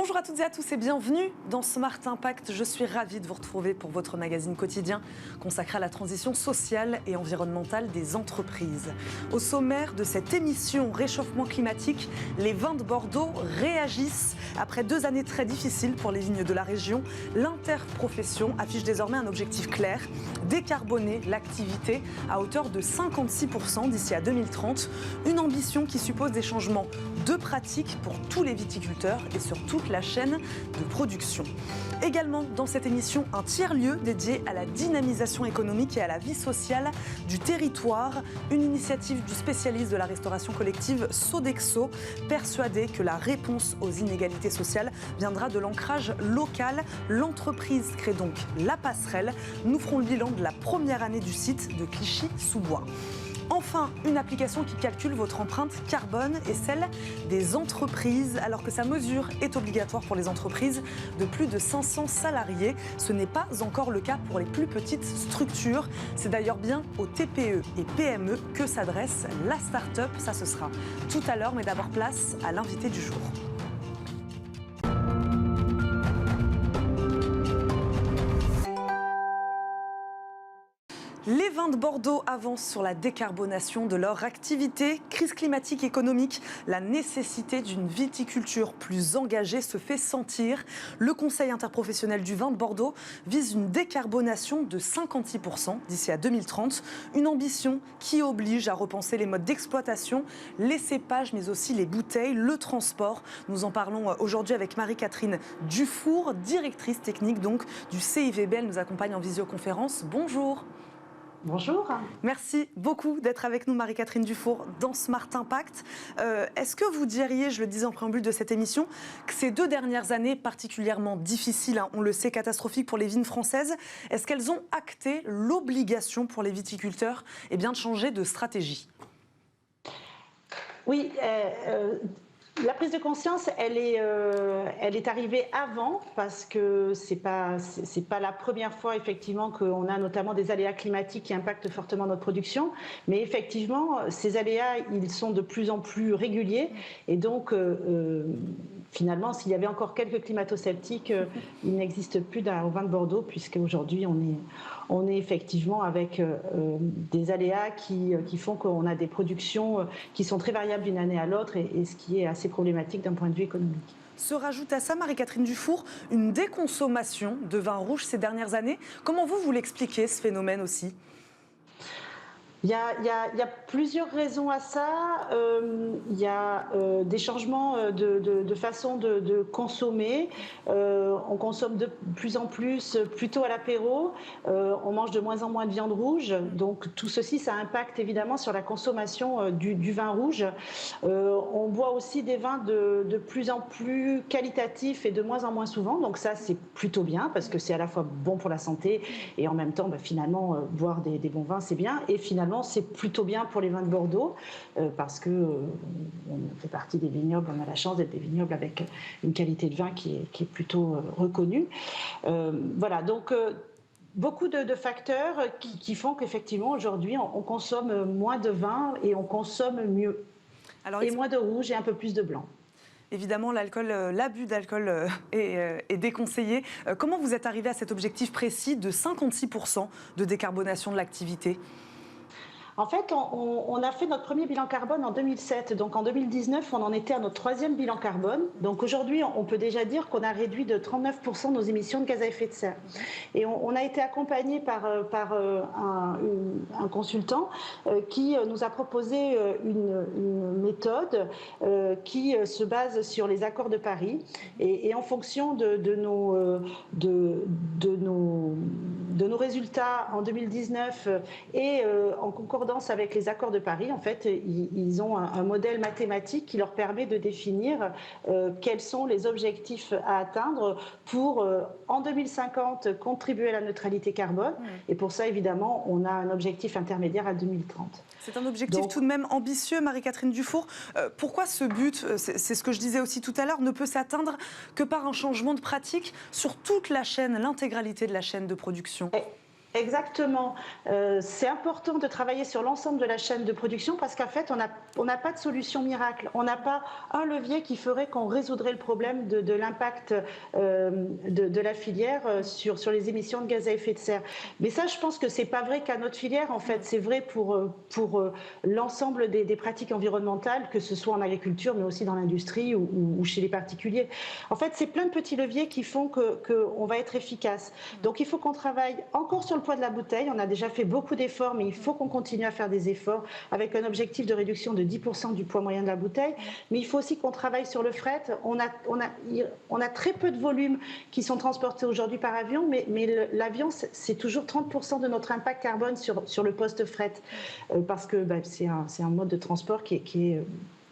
Bonjour à toutes et à tous et bienvenue dans Smart Impact. Je suis ravie de vous retrouver pour votre magazine quotidien consacré à la transition sociale et environnementale des entreprises. Au sommaire de cette émission Réchauffement climatique, les vins de Bordeaux réagissent. Après 2 années très difficiles pour les vignes de la région, l'interprofession affiche désormais un objectif clair, décarboner l'activité à hauteur de 56% d'ici à 2030. Une ambition qui suppose des changements de pratiques pour tous les viticulteurs et sur toute la chaîne de production. Également dans cette émission, un tiers-lieu dédié à la dynamisation économique et à la vie sociale du territoire. Une initiative du spécialiste de la restauration collective Sodexo, persuadé que la réponse aux inégalités sociales viendra de l'ancrage local. L'entreprise crée donc la passerelle. Nous ferons le bilan de la première année du site de Clichy-sous-Bois. Enfin, une application qui calcule votre empreinte carbone et celle des entreprises, alors que sa mesure est obligatoire pour les entreprises de plus de 500 salariés. Ce n'est pas encore le cas pour les plus petites structures. C'est d'ailleurs bien aux TPE et PME que s'adresse la start-up. Ça, ce sera tout à l'heure, mais d'abord place à l'invité du jour. Les vins de Bordeaux avancent sur la décarbonation de leur activité. Crise climatique économique, la nécessité d'une viticulture plus engagée se fait sentir. Le Conseil interprofessionnel du vin de Bordeaux vise une décarbonation de 56% d'ici à 2030. Une ambition qui oblige à repenser les modes d'exploitation, les cépages, mais aussi les bouteilles, le transport. Nous en parlons aujourd'hui avec Marie-Catherine Dufour, directrice technique donc du CIVB. Elle nous accompagne en visioconférence. Bonjour. Bonjour. Merci beaucoup d'être avec nous, Marie-Catherine Dufour, dans Smart Impact. Est-ce que vous diriez, je le disais en préambule de cette émission, que ces 2 dernières années particulièrement difficiles, on le sait, catastrophiques pour les vignes françaises, est-ce qu'elles ont acté l'obligation pour les viticulteurs de changer de stratégie ? Oui, la prise de conscience, elle est arrivée avant parce que c'est pas la première fois effectivement qu'on a notamment des aléas climatiques qui impactent fortement notre production. Mais effectivement, ces aléas, ils sont de plus en plus réguliers et donc finalement, s'il y avait encore quelques climato-sceptiques, il n'existe plus au vin de Bordeaux puisque aujourd'hui on est effectivement avec des aléas qui font qu'on a des productions qui sont très variables d'une année à l'autre et ce qui est assez problématique d'un point de vue économique. Se rajoute à ça, Marie-Catherine Dufour, une déconsommation de vin rouge ces dernières années. Comment vous l'expliquez, ce phénomène aussi ? Il y a plusieurs raisons à ça. Il y a des changements de façon de consommer. On consomme de plus en plus plutôt à l'apéro. On mange de moins en moins de viande rouge. Donc tout ceci, ça impacte évidemment sur la consommation du vin rouge. On boit aussi des vins de plus en plus qualitatifs et de moins en moins souvent. Donc ça, c'est plutôt bien parce que c'est à la fois bon pour la santé et en même temps, finalement, boire des bons vins, c'est bien. Et finalement, c'est plutôt bien pour les vins de Bordeaux parce que on fait partie des vignobles, on a la chance d'être des vignobles avec une qualité de vin qui est plutôt reconnue. Voilà, donc beaucoup de facteurs qui font qu'effectivement aujourd'hui on consomme moins de vin et on consomme mieux. Et moins de rouge et un peu plus de blanc. Évidemment, l'abus d'alcool est déconseillé. Comment vous êtes arrivé à cet objectif précis de 56% de décarbonation de l'activité ? En fait, on a fait notre premier bilan carbone en 2007. Donc en 2019, on en était à notre 3e bilan carbone. Donc aujourd'hui, on peut déjà dire qu'on a réduit de 39% nos émissions de gaz à effet de serre. Et on a été accompagné par un consultant qui nous a proposé une méthode qui se base sur les accords de Paris. Et en fonction de nos résultats en 2019 et en concordance avec les accords de Paris, en fait, ils ont un modèle mathématique qui leur permet de définir quels sont les objectifs à atteindre pour, en 2050, contribuer à la neutralité carbone. Et pour ça, évidemment, on a un objectif intermédiaire à 2030. C'est un objectif tout de même ambitieux, Marie-Catherine Dufour. Pourquoi ce but, c'est ce que je disais aussi tout à l'heure, ne peut s'atteindre que par un changement de pratique sur toute la chaîne, l'intégralité de la chaîne de production ? Exactement. C'est important de travailler sur l'ensemble de la chaîne de production parce qu'en fait, on n'a pas de solution miracle. On n'a pas un levier qui ferait qu'on résoudrait le problème de l'impact de la filière sur les émissions de gaz à effet de serre. Mais ça, je pense que c'est pas vrai qu'à notre filière. En fait, c'est vrai pour l'ensemble des pratiques environnementales, que ce soit en agriculture, mais aussi dans l'industrie ou chez les particuliers. En fait, c'est plein de petits leviers qui font qu'on va être efficace. Donc, il faut qu'on travaille encore sur le poids de la bouteille. On a déjà fait beaucoup d'efforts, mais il faut qu'on continue à faire des efforts avec un objectif de réduction de 10% du poids moyen de la bouteille. Mais il faut aussi qu'on travaille sur le fret. On a très peu de volumes qui sont transportés aujourd'hui par avion, mais l'avion, c'est toujours 30% de notre impact carbone sur le poste fret, parce que c'est un mode de transport qui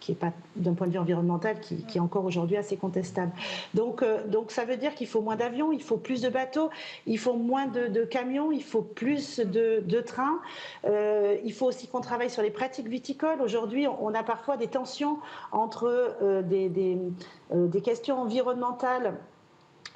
est pas, d'un point de vue environnemental, qui est encore aujourd'hui assez contestable. Donc ça veut dire qu'il faut moins d'avions, il faut plus de bateaux, il faut moins de camions, il faut plus de trains. Il faut aussi qu'on travaille sur les pratiques viticoles. Aujourd'hui, on a parfois des tensions entre des questions environnementales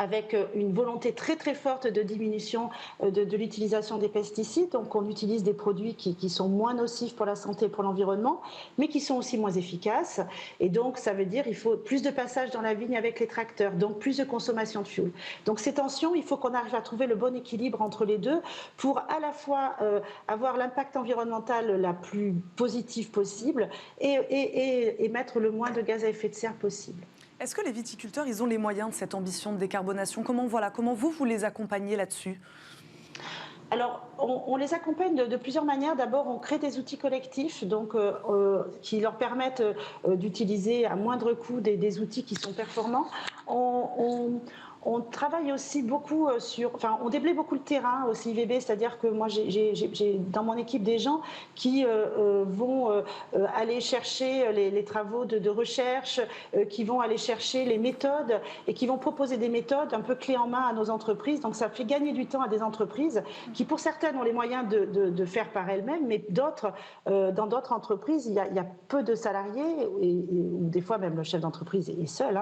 avec une volonté très très forte de diminution de l'utilisation des pesticides. Donc on utilise des produits qui sont moins nocifs pour la santé et pour l'environnement, mais qui sont aussi moins efficaces. Et donc ça veut dire qu'il faut plus de passage dans la vigne avec les tracteurs, donc plus de consommation de fuel. Donc ces tensions, il faut qu'on arrive à trouver le bon équilibre entre les deux pour à la fois avoir l'impact environnemental la plus positive possible et émettre le moins de gaz à effet de serre possible. Est-ce que les viticulteurs, ils ont les moyens de cette ambition de décarbonation ? Comment vous les accompagnez là-dessus ? Alors, on les accompagne de plusieurs manières. D'abord, on crée des outils collectifs qui leur permettent d'utiliser à moindre coût des outils qui sont performants. On travaille aussi beaucoup on déblaye beaucoup le terrain au CIVB, c'est-à-dire que moi j'ai dans mon équipe des gens qui vont aller chercher les travaux de recherche, qui vont aller chercher les méthodes et qui vont proposer des méthodes un peu clés en main à nos entreprises. Donc ça fait gagner du temps à des entreprises qui, pour certaines, ont les moyens de faire par elles-mêmes, mais d'autres, dans d'autres entreprises, il y a peu de salariés ou des fois même le chef d'entreprise est seul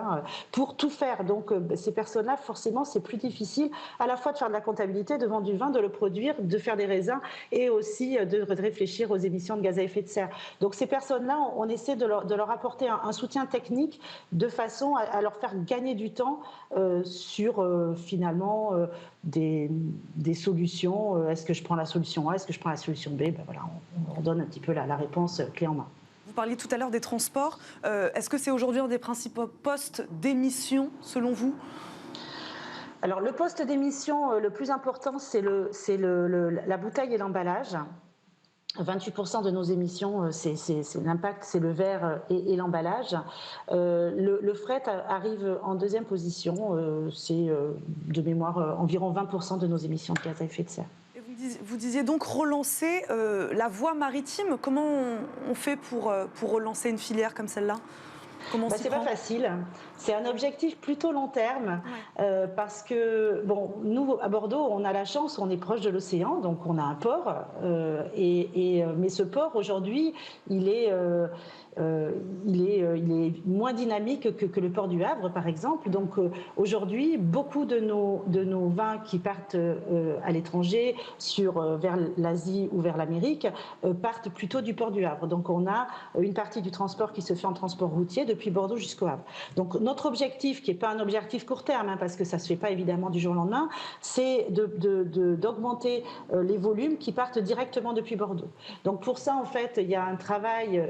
pour tout faire. Donc ces personnes là, forcément, c'est plus difficile à la fois de faire de la comptabilité, de vendre du vin, de le produire, de faire des raisins et aussi de réfléchir aux émissions de gaz à effet de serre. Donc ces personnes-là, on essaie de leur apporter un soutien technique de façon à leur faire gagner du temps sur finalement des solutions. Est-ce que je prends la solution A? Est-ce que je prends la solution B? Voilà, on donne un petit peu la réponse clé en main. Vous parliez tout à l'heure des transports. Est-ce que c'est aujourd'hui un des principaux postes d'émission, selon vous ? Alors, le poste d'émission le plus important, c'est la bouteille et l'emballage. 28% de nos émissions, c'est l'impact, c'est le verre et l'emballage. Le fret arrive en deuxième position. C'est de mémoire environ 20% de nos émissions de gaz à effet de serre. Vous disiez donc relancer la voie maritime. Comment on fait pour relancer une filière comme celle-là ? C'est pas facile. C'est un objectif plutôt long terme parce que, nous, à Bordeaux, on a la chance, on est proche de l'océan, donc on a un port. Mais ce port, aujourd'hui, il est moins dynamique que le port du Havre, par exemple. Donc aujourd'hui, beaucoup de nos vins qui partent à l'étranger, vers l'Asie ou vers l'Amérique, partent plutôt du port du Havre. Donc on a une partie du transport qui se fait en transport routier depuis Bordeaux jusqu'au Havre. Donc notre objectif, qui n'est pas un objectif court terme, parce que ça ne se fait pas évidemment du jour au lendemain, c'est d'augmenter les volumes qui partent directement depuis Bordeaux. Donc pour ça, en fait, il y a un travail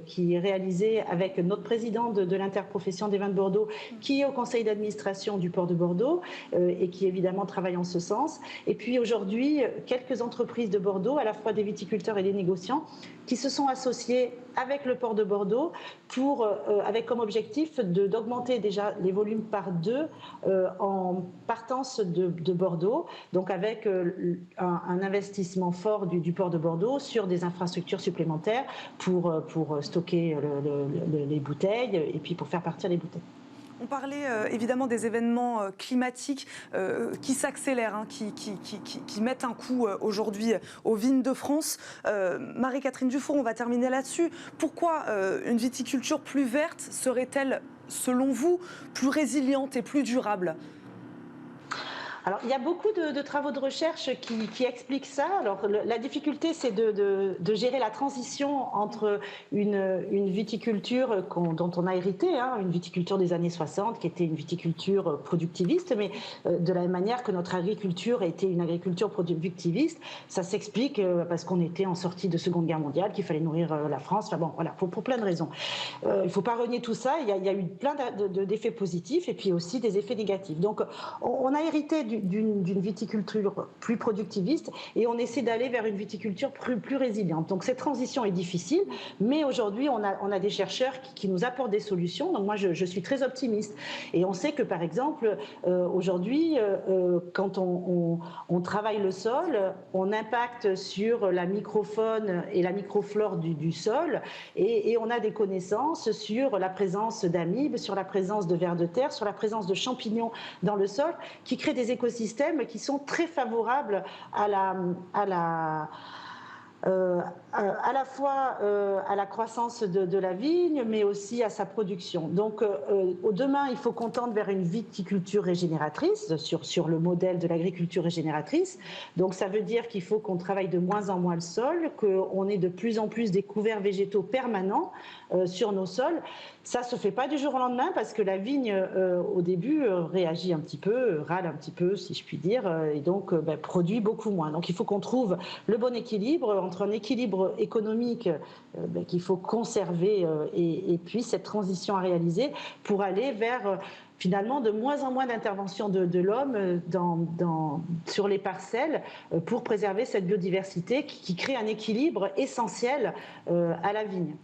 qui est réalisé avec notre président de l'interprofession des vins de Bordeaux, qui est au conseil d'administration du port de Bordeaux et qui évidemment travaille en ce sens. Et puis aujourd'hui, quelques entreprises de Bordeaux, à la fois des viticulteurs et des négociants, qui se sont associés avec le port de Bordeaux avec comme objectif d'augmenter déjà les volumes par 2 en partance de Bordeaux, donc avec un investissement fort du port de Bordeaux sur des infrastructures supplémentaires pour stocker les bouteilles et puis pour faire partir les bouteilles. On parlait évidemment des événements climatiques qui s'accélèrent, qui mettent un coup aujourd'hui aux vignes de France. Marie-Catherine Dufour, on va terminer là-dessus. Pourquoi une viticulture plus verte serait-elle, selon vous, plus résiliente et plus durable ? Alors, il y a beaucoup de travaux de recherche qui expliquent ça. Alors, la difficulté, c'est de gérer la transition entre une viticulture dont on a hérité, une viticulture des années 60, qui était une viticulture productiviste, mais de la même manière que notre agriculture était une agriculture productiviste, ça s'explique parce qu'on était en sortie de Seconde Guerre mondiale, qu'il fallait nourrir la France, enfin bon, voilà, pour plein de raisons. Il ne faut pas renier tout ça, il y a eu plein d'effets positifs et puis aussi des effets négatifs. Donc, on a hérité d'une viticulture plus productiviste et on essaie d'aller vers une viticulture plus résiliente. Donc cette transition est difficile, mais aujourd'hui on a des chercheurs qui nous apportent des solutions. Donc moi je suis très optimiste et on sait que par exemple aujourd'hui quand on travaille le sol, on impacte sur la microfaune et la microflore du sol et on a des connaissances sur la présence d'amibes, sur la présence de vers de terre, sur la présence de champignons dans le sol qui créent des écosystèmes qui sont très favorables à la fois à la croissance de la vigne, mais aussi à sa production. Donc, demain, il faut qu'on tende vers une viticulture régénératrice, sur le modèle de l'agriculture régénératrice. Donc, ça veut dire qu'il faut qu'on travaille de moins en moins le sol, qu'on ait de plus en plus des couverts végétaux permanents sur nos sols. Ça ne se fait pas du jour au lendemain parce que la vigne, au début, réagit un petit peu, râle un petit peu, si je puis dire, et donc produit beaucoup moins. Donc, il faut qu'on trouve le bon équilibre entre un équilibre économique qu'il faut conserver et puis cette transition à réaliser pour aller vers finalement de moins en moins d'intervention de l'homme sur les parcelles pour préserver cette biodiversité qui crée un équilibre essentiel à la vigne.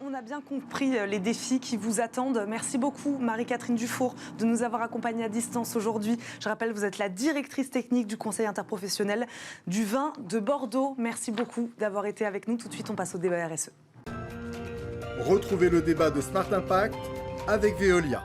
On a bien compris les défis qui vous attendent. Merci beaucoup Marie-Catherine Dufour de nous avoir accompagnés à distance aujourd'hui. Je rappelle, vous êtes la directrice technique du Conseil interprofessionnel du vin de Bordeaux. Merci beaucoup d'avoir été avec nous. Tout de suite, on passe au débat RSE. Retrouvez le débat de Smart Impact avec Veolia.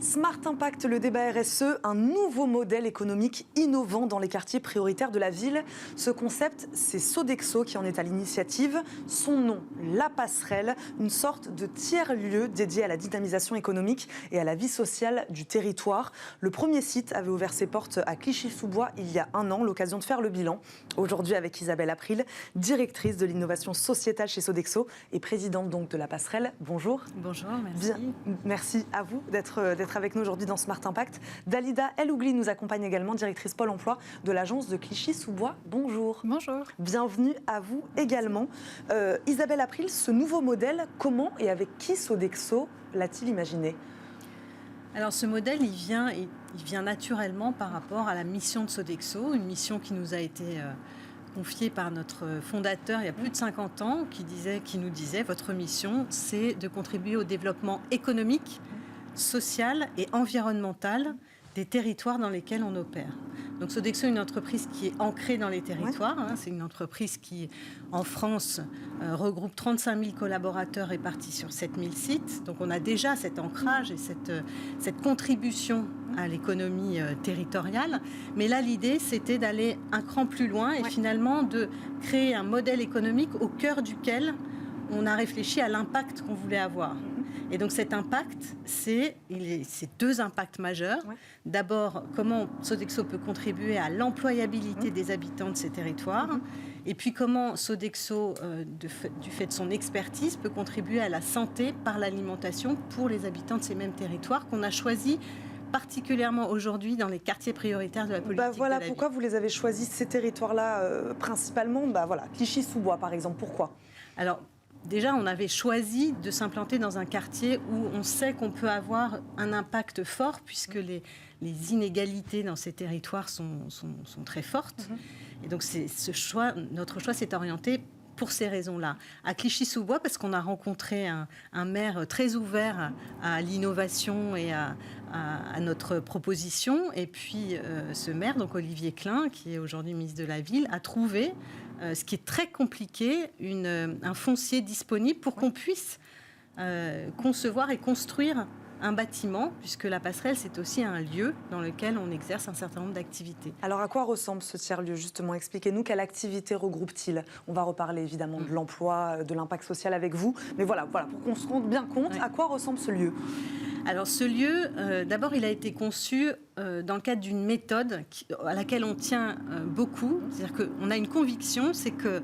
Smart Impact, le débat RSE, un nouveau modèle économique innovant dans les quartiers prioritaires de la ville. Ce concept, c'est Sodexo qui en est à l'initiative. Son nom, La Passerelle, une sorte de tiers-lieu dédié à la dynamisation économique et à la vie sociale du territoire. Le premier site avait ouvert ses portes à Clichy-sous-Bois il y a un an, l'occasion de faire le bilan. Aujourd'hui avec Isabelle April, directrice de l'innovation sociétale chez Sodexo et présidente donc de La Passerelle. Bonjour. Bonjour, merci. Merci à vous d'être avec nous aujourd'hui dans Smart Impact. Dalida Elougli nous accompagne également, directrice Pôle emploi de l'agence de Clichy-sous-Bois. Bonjour. Bonjour. Bienvenue à vous également. Isabelle April, ce nouveau modèle, comment et avec qui Sodexo l'a-t-il imaginé ? Alors ce modèle, il vient naturellement par rapport à la mission de Sodexo, une mission qui nous a été confiée par notre fondateur il y a plus de 50 ans, qui nous disait, votre mission, c'est de contribuer au développement économique, social et environnemental des territoires dans lesquels on opère. Donc Sodexo est une entreprise qui est ancrée dans les territoires. C'est une entreprise qui, en France, regroupe 35 000 collaborateurs répartis sur 7 000 sites. Donc on a déjà cet ancrage et cette contribution à l'économie territoriale. Mais là, l'idée, c'était d'aller un cran plus loin et finalement de créer un modèle économique au cœur duquel on a réfléchi à l'impact qu'on voulait avoir. Et donc cet impact, c'est deux impacts majeurs. D'abord, comment Sodexo peut contribuer à l'employabilité des habitants de ces territoires. Et puis comment Sodexo, du fait de son expertise, peut contribuer à la santé par l'alimentation pour les habitants de ces mêmes territoires qu'on a choisis particulièrement aujourd'hui dans les quartiers prioritaires de la politique de la ville. Pourquoi vous les avez choisis, ces territoires-là, principalement Clichy-sous-Bois, par exemple. Pourquoi ? Alors, déjà, on avait choisi de s'implanter dans un quartier où on sait qu'on peut avoir un impact fort, puisque les inégalités dans ces territoires sont très fortes. Et donc, notre choix s'est orienté pour ces raisons-là. À Clichy-sous-Bois, parce qu'on a rencontré un maire très ouvert à l'innovation et à notre proposition. Et puis, ce maire, donc Olivier Klein, qui est aujourd'hui ministre de la Ville, a trouvé ce qui est très compliqué, un foncier disponible pour qu'on puisse concevoir et construire un bâtiment, puisque la passerelle, c'est aussi un lieu dans lequel on exerce un certain nombre d'activités. Alors à quoi ressemble ce tiers-lieu justement? Expliquez-nous quelle activité regroupe-t-il? On va reparler évidemment de l'emploi, de l'impact social avec vous, mais voilà pour qu'on se rende bien compte, à quoi ressemble ce lieu? Alors ce lieu, d'abord, il a été conçu dans le cadre d'une méthode à laquelle on tient beaucoup. C'est-à-dire qu'on a une conviction, c'est que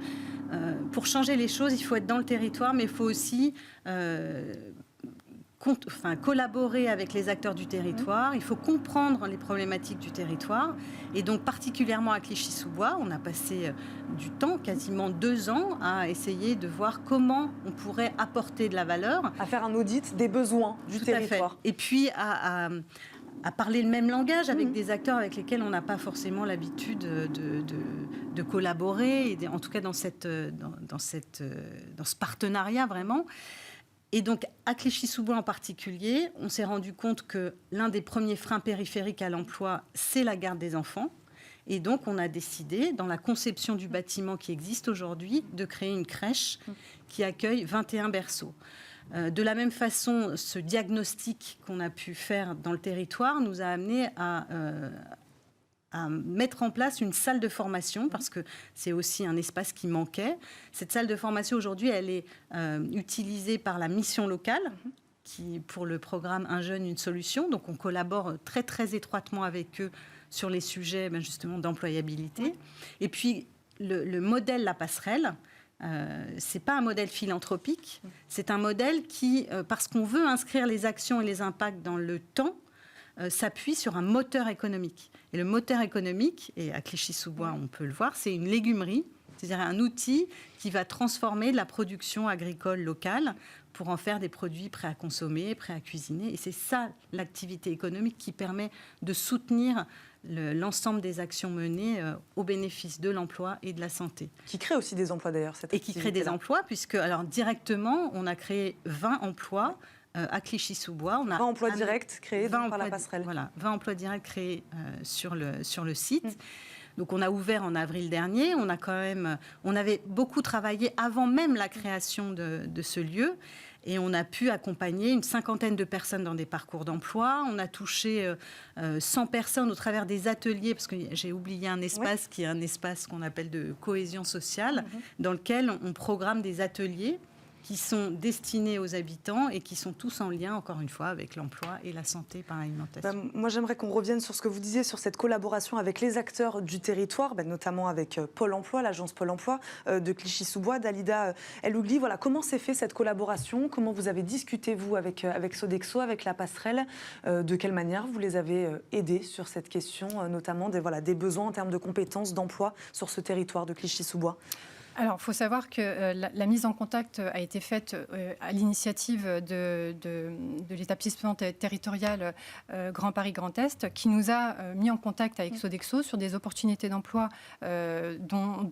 pour changer les choses, il faut être dans le territoire, mais il faut aussi collaborer avec les acteurs du territoire. Il faut comprendre les problématiques du territoire. Et donc, particulièrement à Clichy-sous-Bois, on a passé du temps, quasiment 2 ans, à essayer de voir comment on pourrait apporter de la valeur. À faire un audit des besoins du territoire. Et puis à parler le même langage avec des acteurs avec lesquels on n'a pas forcément l'habitude de collaborer, et en tout cas dans ce partenariat vraiment. Et donc, à Clichy-sous-Bois en particulier, on s'est rendu compte que l'un des premiers freins périphériques à l'emploi, c'est la garde des enfants. Et donc, on a décidé, dans la conception du bâtiment qui existe aujourd'hui, de créer une crèche qui accueille 21 berceaux. De la même façon, ce diagnostic qu'on a pu faire dans le territoire nous a amené à mettre en place une salle de formation, parce que c'est aussi un espace qui manquait. Cette salle de formation, aujourd'hui, elle est utilisée par la mission locale, qui, pour le programme Un jeune, une solution. Donc, on collabore très, très étroitement avec eux sur les sujets, justement, d'employabilité. Et puis, le modèle La Passerelle, c'est pas un modèle philanthropique, c'est un modèle qui, parce qu'on veut inscrire les actions et les impacts dans le temps, s'appuie sur un moteur économique. Et le moteur économique, et à Clichy-sous-Bois, on peut le voir, c'est une légumerie, c'est-à-dire un outil qui va transformer de la production agricole locale pour en faire des produits prêts à consommer, prêts à cuisiner. Et c'est ça, l'activité économique, qui permet de soutenir l'ensemble des actions menées au bénéfice de l'emploi et de la santé. Qui crée aussi des emplois d'ailleurs, cette activité. Et qui crée des emplois, puisque alors, directement, on a créé 20 emplois à Clichy-sous-Bois. On a 20 emplois directs créés par la passerelle. Voilà, 20 emplois directs créés sur le site. Donc on a ouvert en avril dernier. On avait beaucoup travaillé avant même la création de ce lieu. Et on a pu accompagner une 50aine de personnes dans des parcours d'emploi. On a touché 100 personnes au travers des ateliers, parce que j'ai oublié un espace qui est un espace qu'on appelle de cohésion sociale, dans lequel on programme des ateliers qui sont destinés aux habitants et qui sont tous en lien, encore une fois, avec l'emploi et la santé par l'alimentation. Moi, j'aimerais qu'on revienne sur ce que vous disiez, sur cette collaboration avec les acteurs du territoire, notamment avec Pôle emploi, l'agence Pôle emploi de Clichy-sous-Bois. Dalida El-Ougli, voilà, comment s'est fait cette collaboration? Comment vous avez discuté, vous, avec Sodexo, avec la passerelle? De quelle manière vous les avez aidés sur cette question, notamment des besoins en termes de compétences, d'emploi sur ce territoire de Clichy-sous-Bois? Alors, il faut savoir que la mise en contact a été faite à l'initiative de l'établissement territorial Grand Paris Grand Est, qui nous a mis en contact avec Sodexo sur des opportunités d'emploi dont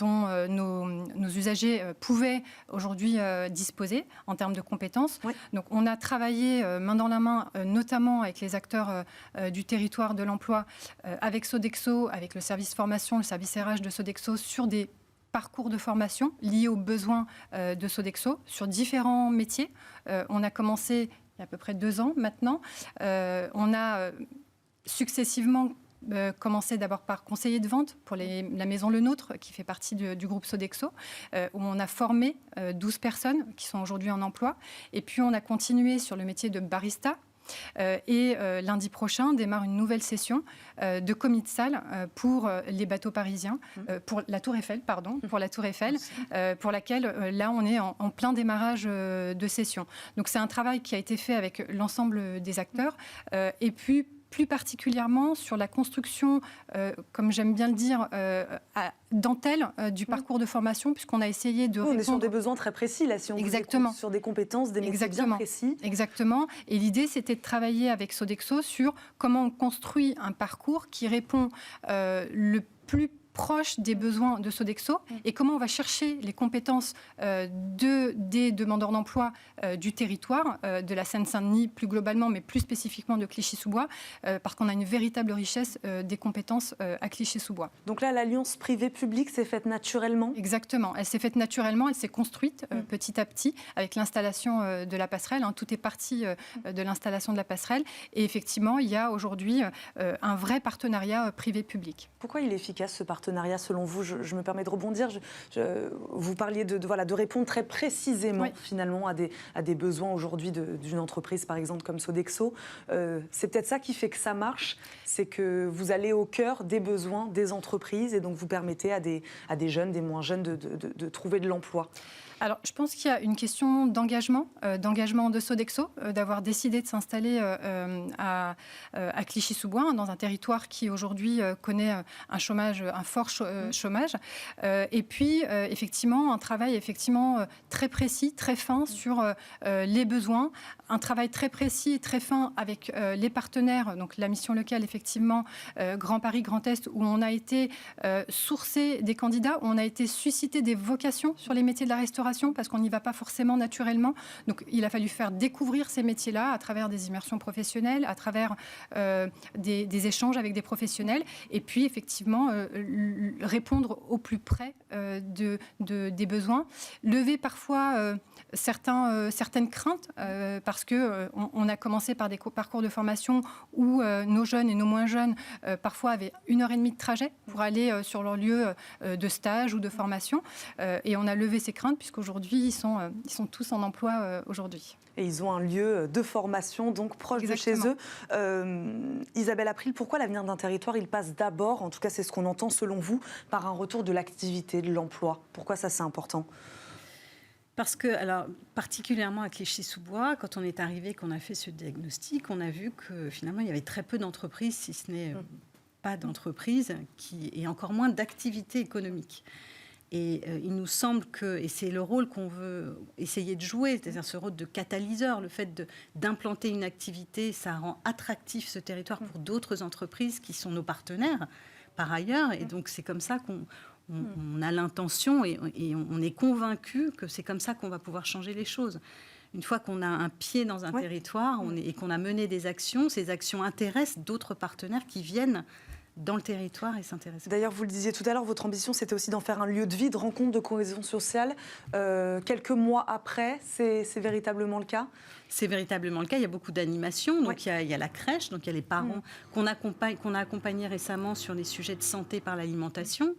nos usagers pouvaient aujourd'hui disposer en termes de compétences. Oui. Donc, on a travaillé main dans la main, notamment avec les acteurs du territoire de l'emploi, avec Sodexo, avec le service formation, le service RH de Sodexo, sur des parcours de formation liés aux besoins de Sodexo sur différents métiers. On a commencé il y a à peu près 2 ans maintenant. On a successivement commencé d'abord par conseiller de vente pour la maison Le Nôtre, qui fait partie du groupe Sodexo, où on a formé 12 personnes qui sont aujourd'hui en emploi. Et puis on a continué sur le métier de barista. Et lundi prochain démarre une nouvelle session de commis de salle pour les bateaux parisiens, pour la Tour Eiffel, pour laquelle là on est en plein démarrage de session. Donc c'est un travail qui a été fait avec l'ensemble des acteurs et puis plus particulièrement sur la construction, comme j'aime bien le dire, à dentelle du parcours de formation, puisqu'on a essayé de répondre... On est sur des besoins très précis, là, si on Exactement. Sur des compétences, des métiers bien précis. Exactement. Et l'idée, c'était de travailler avec Sodexo sur comment on construit un parcours qui répond le plus proche des besoins de Sodexo et comment on va chercher les compétences des demandeurs d'emploi du territoire, de la Seine-Saint-Denis plus globalement, mais plus spécifiquement de Clichy-sous-Bois, parce qu'on a une véritable richesse des compétences à Clichy-sous-Bois. Donc là, l'alliance privée-publique s'est faite naturellement? Exactement, elle s'est faite naturellement, elle s'est construite petit à petit avec l'installation de la passerelle. Tout est parti de l'installation de la passerelle. Et effectivement, il y a aujourd'hui un vrai partenariat privé-public. Pourquoi il est efficace ce partenariat selon vous? Je me permets de rebondir. Vous parliez de répondre très précisément finalement à des besoins aujourd'hui d'une entreprise par exemple comme Sodexo. C'est peut-être ça qui fait que ça marche, c'est que vous allez au cœur des besoins des entreprises et donc vous permettez à des jeunes, des moins jeunes de trouver de l'emploi. Alors, je pense qu'il y a une question d'engagement de Sodexo, d'avoir décidé de s'installer à Clichy-sous-Bois, dans un territoire qui aujourd'hui connaît un fort chômage. Et puis, effectivement, un travail très précis, très fin sur les besoins, un travail très précis et très fin avec les partenaires, donc la mission locale, effectivement, Grand Paris, Grand Est, où on a été sourcé des candidats, où on a été suscité des vocations sur les métiers de la restauration, parce qu'on n'y va pas forcément naturellement. Donc, il a fallu faire découvrir ces métiers-là à travers des immersions professionnelles, à travers des échanges avec des professionnels, et puis, effectivement, répondre au plus près des besoins. Lever parfois certaines craintes, parce qu'on a commencé par des parcours de formation où nos jeunes et nos moins jeunes, parfois, avaient 1h30 de trajet pour aller sur leur lieu de stage ou de formation. Et on a levé ces craintes, puisqu'aujourd'hui, ils sont tous en emploi aujourd'hui. Et ils ont un lieu de formation, donc proche de chez eux. Isabelle April, pourquoi l'avenir d'un territoire, il passe d'abord, en tout cas c'est ce qu'on entend selon vous, par un retour de l'activité, de l'emploi? Pourquoi ça c'est important? Parce que, alors, particulièrement à Clichy-sous-Bois, quand on est arrivé, qu'on a fait ce diagnostic, on a vu que finalement, il y avait très peu d'entreprises, si ce n'est pas d'entreprises, et encore moins d'activités économiques. Et il nous semble que, et c'est le rôle qu'on veut essayer de jouer, c'est-à-dire ce rôle de catalyseur, le fait d'implanter une activité, ça rend attractif ce territoire pour d'autres entreprises qui sont nos partenaires par ailleurs. Et donc, c'est comme ça qu'on a l'intention et on est convaincu que c'est comme ça qu'on va pouvoir changer les choses. Une fois qu'on a un pied dans un territoire et qu'on a mené des actions, ces actions intéressent d'autres partenaires qui viennent dans le territoire et s'intéressent. D'ailleurs, vous le disiez tout à l'heure, votre ambition, c'était aussi d'en faire un lieu de vie, de rencontre, de cohésion sociale. Quelques mois après, c'est véritablement le cas? C'est véritablement le cas. Il y a beaucoup d'animations. Donc, il y a la crèche, donc il y a les parents qu'on a accompagnés récemment sur les sujets de santé par l'alimentation.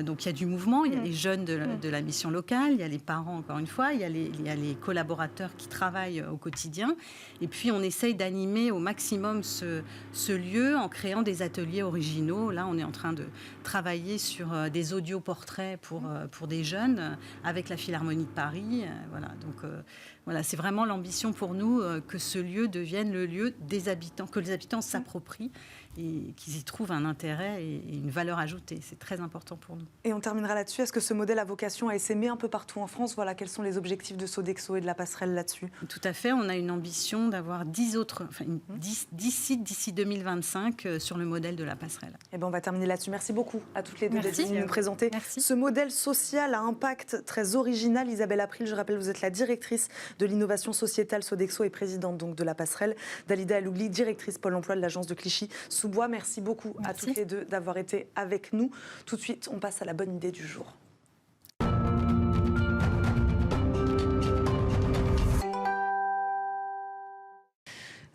Donc il y a du mouvement, il y a les jeunes de la mission locale, il y a les parents encore une fois, il y a les collaborateurs qui travaillent au quotidien. Et puis on essaye d'animer au maximum ce lieu en créant des ateliers originaux. Là on est en train de travailler sur des audioportraits pour des jeunes avec la Philharmonie de Paris. Voilà, donc voilà, c'est vraiment l'ambition pour nous que ce lieu devienne le lieu des habitants, que les habitants s'approprient et qu'ils y trouvent un intérêt et une valeur ajoutée. C'est très important pour nous. Et on terminera là-dessus. Est-ce que ce modèle a vocation à essaimer un peu partout en France? Voilà, quels sont les objectifs de Sodexo et de la passerelle là-dessus? Tout à fait. On a une ambition d'avoir 10 d'ici 2025 sur le modèle de la passerelle. Et ben on va terminer là-dessus. Merci beaucoup à toutes les deux d'être venues nous présenter ce modèle social à impact très original. Isabelle April, je rappelle, vous êtes la directrice de l'innovation sociétale Sodexo et présidente donc de la passerelle. Dalida Alougli, directrice Pôle emploi de l'agence de Clichy-sous-Bois. Merci beaucoup à toutes les deux d'avoir été avec nous. Tout de suite, on passe à la bonne idée du jour.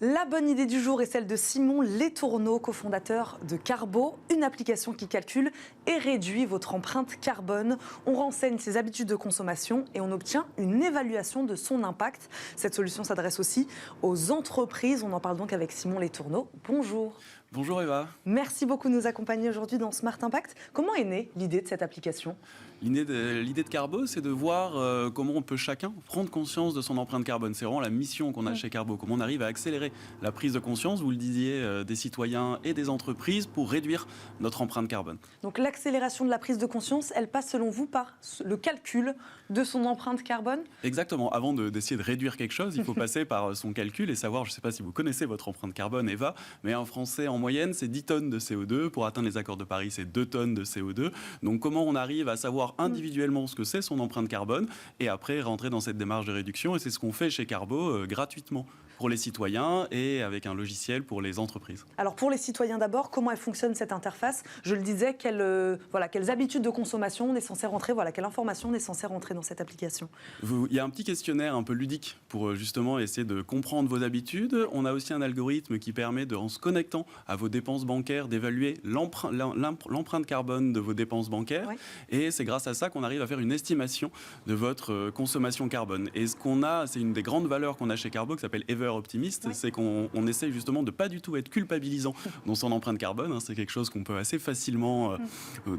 La bonne idée du jour est celle de Simon Letourneau, cofondateur de Carbo, une application qui calcule et réduit votre empreinte carbone. On renseigne ses habitudes de consommation et on obtient une évaluation de son impact. Cette solution s'adresse aussi aux entreprises. On en parle donc avec Simon Letourneau. Bonjour. Bonjour Eva. Merci beaucoup de nous accompagner aujourd'hui dans Smart Impact. Comment est née l'idée de cette application ? L'idée de Carbo, c'est de voir comment on peut chacun prendre conscience de son empreinte carbone. C'est vraiment la mission qu'on a chez Carbo, comment on arrive à accélérer la prise de conscience, vous le disiez, des citoyens et des entreprises pour réduire notre empreinte carbone. Donc l'accélération de la prise de conscience, elle passe selon vous par le calcul de son empreinte carbone ? Exactement. Avant d'essayer de réduire quelque chose, il faut passer par son calcul et savoir, je ne sais pas si vous connaissez votre empreinte carbone, Eva, mais un Français en moyenne, c'est 10 tonnes de CO2. Pour atteindre les accords de Paris, c'est 2 tonnes de CO2. Donc comment on arrive à savoir individuellement ce que c'est son empreinte carbone et après rentrer dans cette démarche de réduction. Et c'est ce qu'on fait chez Carbo gratuitement pour les citoyens et avec un logiciel pour les entreprises. Alors pour les citoyens d'abord, comment elle fonctionne cette interface ? Je le disais, quelles habitudes de consommation on est censé rentrer, quelle information on est censé rentrer dans cette application ? Il y a un petit questionnaire un peu ludique pour justement essayer de comprendre vos habitudes. On a aussi un algorithme qui permet, en se connectant à vos dépenses bancaires, d'évaluer l'empreinte carbone de vos dépenses bancaires. Ouais. Et c'est grâce à ça qu'on arrive à faire une estimation de votre consommation carbone. Et ce qu'on a, c'est une des grandes valeurs qu'on a chez Carbo qui s'appelle Ever Optimist, ouais. C'est qu'on essaye justement de pas du tout être culpabilisant dans son empreinte carbone. C'est quelque chose qu'on peut assez facilement,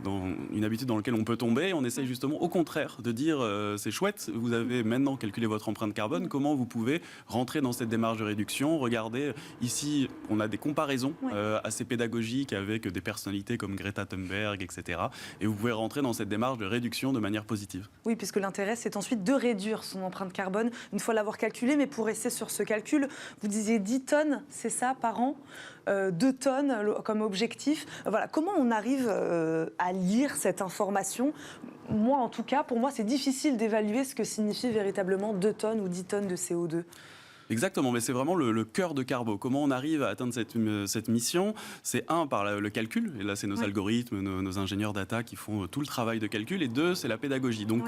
dans une habitude dans laquelle on peut tomber. On essaye justement au contraire de dire c'est chouette, vous avez maintenant calculé votre empreinte carbone, comment vous pouvez rentrer dans cette démarche de réduction. Regardez, ici on a des comparaisons assez pédagogiques avec des personnalités comme Greta Thunberg, etc. Et vous pouvez rentrer dans cette démarche de réduction de manière positive. Oui, puisque l'intérêt c'est ensuite de réduire son empreinte carbone une fois l'avoir calculé, mais pour rester sur ce calcul, vous disiez 10 tonnes, c'est ça, par an, 2 tonnes comme objectif. Comment on arrive à lire cette information ? Moi, en tout cas, pour moi, c'est difficile d'évaluer ce que signifie véritablement 2 tonnes ou 10 tonnes de CO2. Exactement, mais c'est vraiment le cœur de Carbo. Comment on arrive à atteindre cette mission ? C'est par le calcul, et là c'est nos algorithmes, nos ingénieurs data qui font tout le travail de calcul, et 2, c'est la pédagogie. Donc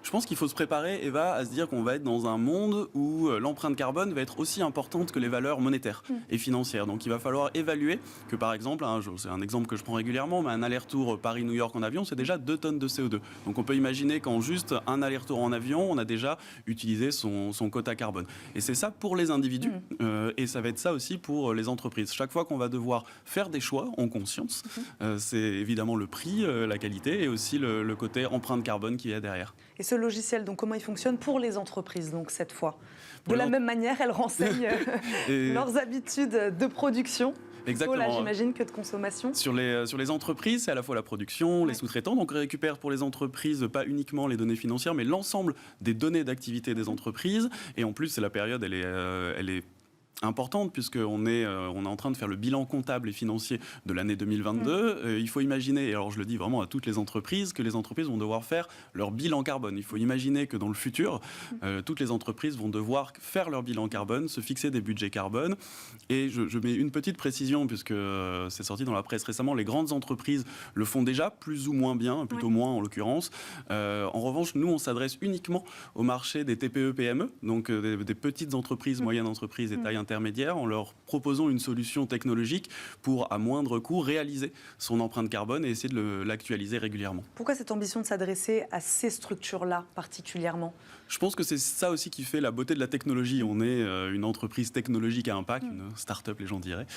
je pense qu'il faut se préparer, Eva, à se dire qu'on va être dans un monde où l'empreinte carbone va être aussi importante que les valeurs monétaires et financières. Donc il va falloir évaluer que par exemple, c'est un exemple que je prends régulièrement, mais un aller-retour Paris-New York en avion, c'est déjà 2 tonnes de CO2. Donc on peut imaginer qu'en juste un aller-retour en avion, on a déjà utilisé son quota carbone. Et c'est ça pour les individus et ça va être ça aussi pour les entreprises. Chaque fois qu'on va devoir faire des choix en conscience, c'est évidemment le prix, la qualité et aussi le côté empreinte carbone qui est derrière. Et ce logiciel, donc comment il fonctionne pour les entreprises, donc cette fois ? De la même manière, elles renseignent leurs habitudes de production. Exactement. Là, j'imagine que de consommation. Sur les entreprises, c'est à la fois la production, les sous-traitants. Donc, on récupère pour les entreprises pas uniquement les données financières, mais l'ensemble des données d'activité des entreprises. Et en plus, c'est la période, elle est importante puisqu'on est en train de faire le bilan comptable et financier de l'année 2022. Il faut imaginer, et alors je le dis vraiment à toutes les entreprises, que les entreprises vont devoir faire leur bilan carbone. Il faut imaginer que dans le futur, toutes les entreprises vont devoir faire leur bilan carbone, se fixer des budgets carbone. Et je mets une petite précision puisque c'est sorti dans la presse récemment, les grandes entreprises le font déjà, plus ou moins bien, plutôt moins en l'occurrence. En revanche, nous, on s'adresse uniquement au marché des TPE-PME, donc des petites entreprises, moyennes entreprises et taille intermédiaire, en leur proposant une solution technologique pour, à moindre coût, réaliser son empreinte carbone et essayer de l'actualiser régulièrement. Pourquoi cette ambition de s'adresser à ces structures-là particulièrement ? Je pense que c'est ça aussi qui fait la beauté de la technologie. On est une entreprise technologique à impact, une start-up, les gens diraient.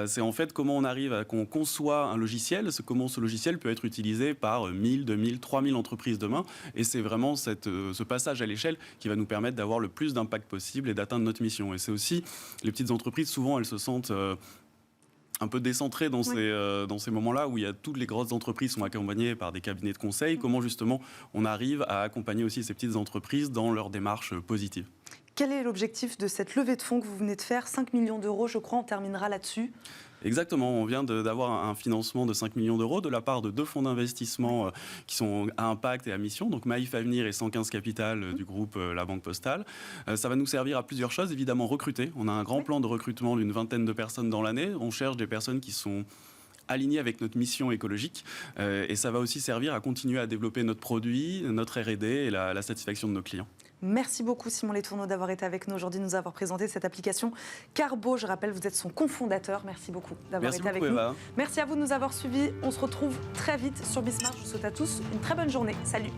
C'est en fait comment on arrive à qu'on conçoit un logiciel, comment ce logiciel peut être utilisé par 1000, 2000, 3000 entreprises demain. Et c'est vraiment ce passage à l'échelle qui va nous permettre d'avoir le plus d'impact possible et d'atteindre notre mission. Et c'est aussi, les petites entreprises, souvent, elles se sentent un peu décentré dans ces moments-là où il y a toutes les grosses entreprises sont accompagnées par des cabinets de conseil. Comment justement on arrive à accompagner aussi ces petites entreprises dans leur démarche positive. Quel est l'objectif de cette levée de fonds que vous venez de faire ? 5 millions d'euros, je crois, on terminera là-dessus. Exactement, on vient d'avoir un financement de 5 millions d'euros de la part de 2 fonds d'investissement qui sont à impact et à mission, donc Maïf Avenir et 115 Capital du groupe La Banque Postale. Ça va nous servir à plusieurs choses, évidemment recruter. On a un grand plan de recrutement d'une 20aine de personnes dans l'année. On cherche des personnes qui sont alignées avec notre mission écologique et ça va aussi servir à continuer à développer notre produit, notre R&D et la satisfaction de nos clients. Merci beaucoup Simon Letourneau d'avoir été avec nous aujourd'hui, de nous avoir présenté cette application Carbo. Je rappelle, vous êtes son cofondateur. Merci beaucoup d'avoir été avec nous. Merci à vous de nous avoir suivis. On se retrouve très vite sur Bismarck. Je vous souhaite à tous une très bonne journée. Salut.